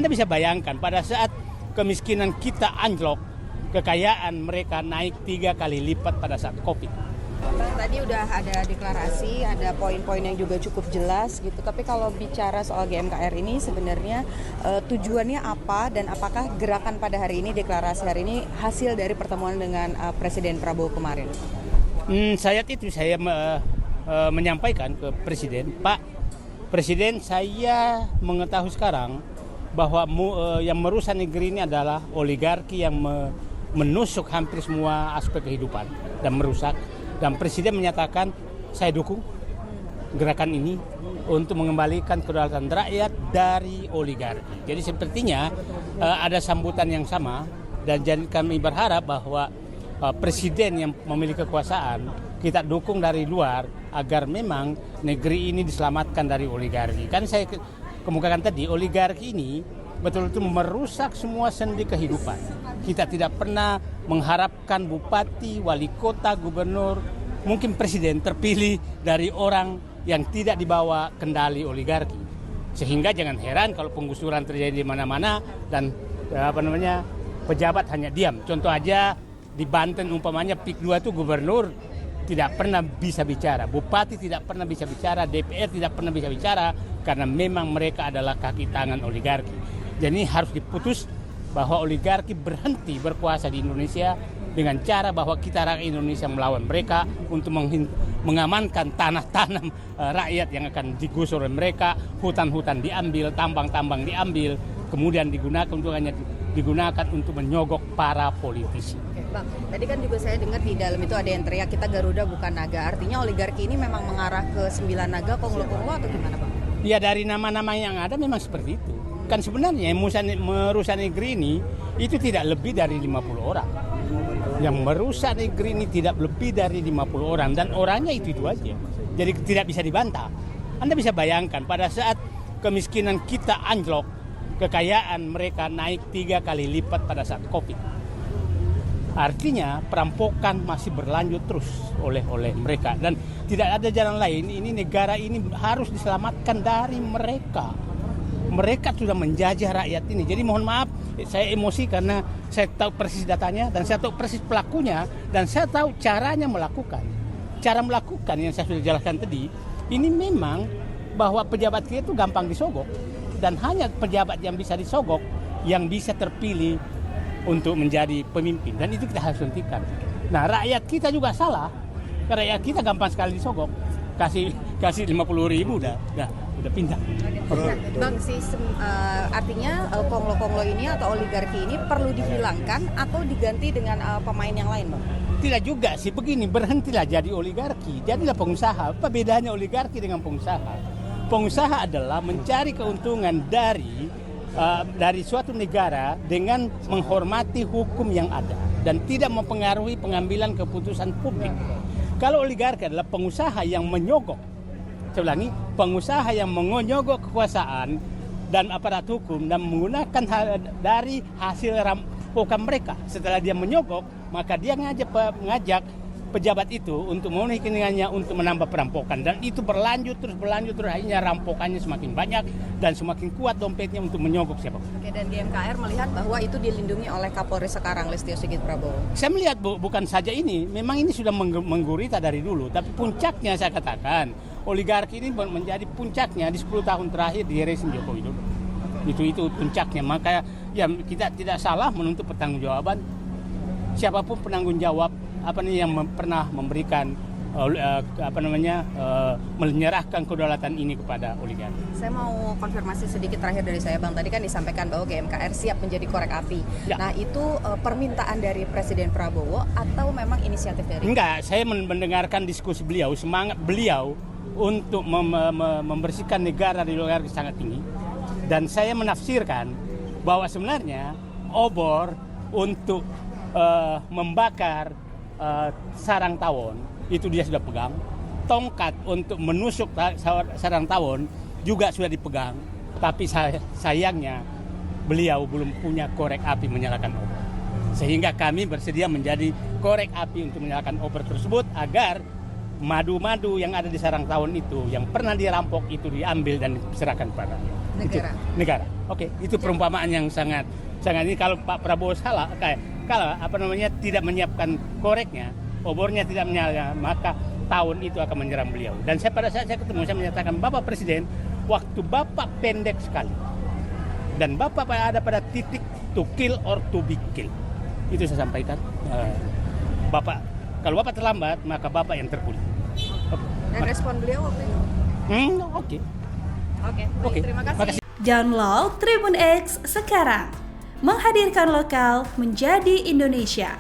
Anda bisa bayangkan pada saat kemiskinan kita anjlok, kekayaan mereka naik 3 kali lipat pada saat COVID. Bang, tadi udah ada deklarasi, ada poin-poin yang juga cukup jelas gitu. Tapi kalau bicara soal GMKR ini sebenarnya tujuannya apa dan apakah gerakan pada hari ini, deklarasi hari ini hasil dari pertemuan dengan Presiden Prabowo kemarin? Saya menyampaikan ke Presiden, Pak Presiden, saya mengetahui sekarang bahwa yang merusak negeri ini adalah oligarki yang menusuk hampir semua aspek kehidupan dan merusak. Dan Presiden menyatakan saya dukung gerakan ini untuk mengembalikan kedaulatan rakyat dari oligarki. Jadi sepertinya ada sambutan yang sama dan kami berharap bahwa Presiden yang memiliki kekuasaan kita dukung dari luar agar memang negeri ini diselamatkan dari oligarki. Kan saya kemukakan tadi oligarki ini betul-betul merusak semua sendi kehidupan. Kita tidak pernah mengharapkan bupati, wali kota, gubernur, mungkin presiden terpilih dari orang yang tidak dibawa kendali oligarki. Sehingga jangan heran kalau penggusuran terjadi di mana-mana dan pejabat hanya diam. Contoh aja di Banten umpamanya PIK 2 itu gubernur tidak pernah bisa bicara, bupati tidak pernah bisa bicara, DPR tidak pernah bisa bicara karena memang mereka adalah kaki tangan oligarki. Jadi harus diputus bahwa oligarki berhenti berkuasa di Indonesia dengan cara bahwa kita rakyat Indonesia melawan mereka untuk mengamankan tanah-tanah rakyat yang akan digusur oleh mereka, hutan-hutan diambil, tambang-tambang diambil, kemudian digunakan untuk menyogok para politisi. Oke, Bang, tadi kan juga saya dengar di dalam itu ada yang teriak kita Garuda bukan naga. Artinya oligarki ini memang mengarah ke 9 naga, konglo-konglo atau gimana, Bang? Ya dari nama-nama yang ada memang seperti itu. Kan sebenarnya merusak negeri ini itu tidak lebih dari 50 orang. Yang merusak negeri ini tidak lebih dari 50 orang dan orangnya itu aja. Jadi tidak bisa dibantah. Anda bisa bayangkan pada saat kemiskinan kita anjlok, kekayaan mereka naik 3 kali lipat pada saat COVID. Artinya perampokan masih berlanjut terus oleh mereka dan tidak ada jalan lain. Ini negara ini harus diselamatkan dari mereka. Mereka sudah menjajah rakyat ini. Jadi mohon maaf, saya emosi karena saya tahu persis datanya dan saya tahu persis pelakunya dan saya tahu caranya melakukan. Cara melakukan yang saya sudah jelaskan tadi, ini memang bahwa pejabat kita itu gampang disogok dan hanya pejabat yang bisa disogok yang bisa terpilih untuk menjadi pemimpin dan itu kita harus hentikan. Nah, rakyat kita juga salah. Rakyat kita gampang sekali disogok. Kasih 50.000 udah pindah. Bang, artinya konglo-konglo ini atau oligarki ini perlu dihilangkan atau diganti dengan pemain yang lain, Bang? Tidak juga sih, begini, berhentilah jadi oligarki, jadilah pengusaha. Apa bedanya oligarki dengan pengusaha? Pengusaha adalah mencari keuntungan dari suatu negara dengan menghormati hukum yang ada dan tidak mempengaruhi pengambilan keputusan publik. Kalau oligarki adalah pengusaha yang menyogok, saya ulangi, pengusaha yang menyogok kekuasaan dan aparat hukum dan menggunakan dari hasil rampokan mereka. Setelah dia menyogok, maka dia mengajak pejabat itu untuk memenuhi keinginannya untuk menambah perampokan dan itu berlanjut terus akhirnya rampokannya semakin banyak dan semakin kuat dompetnya untuk menyogok siapapun. Oke, dan GMKR melihat bahwa itu dilindungi oleh Kapolri sekarang Listio Sigit Prabowo. Saya melihat bukan saja ini, memang ini sudah menggurita dari dulu, tapi puncaknya saya katakan oligarki ini menjadi puncaknya di 10 tahun terakhir di rezim Joko Widodo. Itu puncaknya, maka ya kita tidak salah menuntut pertanggungjawaban siapapun penanggung jawab yang pernah memberikan menyerahkan kedaulatan ini kepada oligarki. Saya mau konfirmasi sedikit terakhir dari saya, Bang. Tadi kan disampaikan bahwa GMKR siap menjadi korek api. Ya. Nah, itu permintaan dari Presiden Prabowo atau memang inisiatif dari? Enggak, saya mendengarkan diskusi beliau, semangat beliau untuk membersihkan negara dari oligarki sangat tinggi. Dan saya menafsirkan bahwa sebenarnya obor untuk membakar sarang tawon itu dia sudah pegang, tongkat untuk menusuk sarang tawon juga sudah dipegang, tapi sayangnya beliau belum punya korek api menyalakan obor, sehingga kami bersedia menjadi korek api untuk menyalakan obor tersebut agar madu-madu yang ada di sarang tawon itu yang pernah dirampok itu diambil dan diserahkan pada negara. Oke, itu perumpamaan yang sangat ini. Kalau Pak Prabowo salah, kalau tidak menyiapkan koreknya, obornya tidak menyala, maka tahun itu akan menyerang beliau. Dan pada saat saya ketemu, saya menyatakan, Bapak Presiden, waktu Bapak pendek sekali, dan Bapak ada pada titik to kill or to be killed. Itu saya sampaikan. Bapak, kalau Bapak terlambat, maka Bapak yang terpilih. Dan respon beliau waktu itu? Oke, terima kasih. Download Tribun X sekarang, menghadirkan lokal menjadi Indonesia.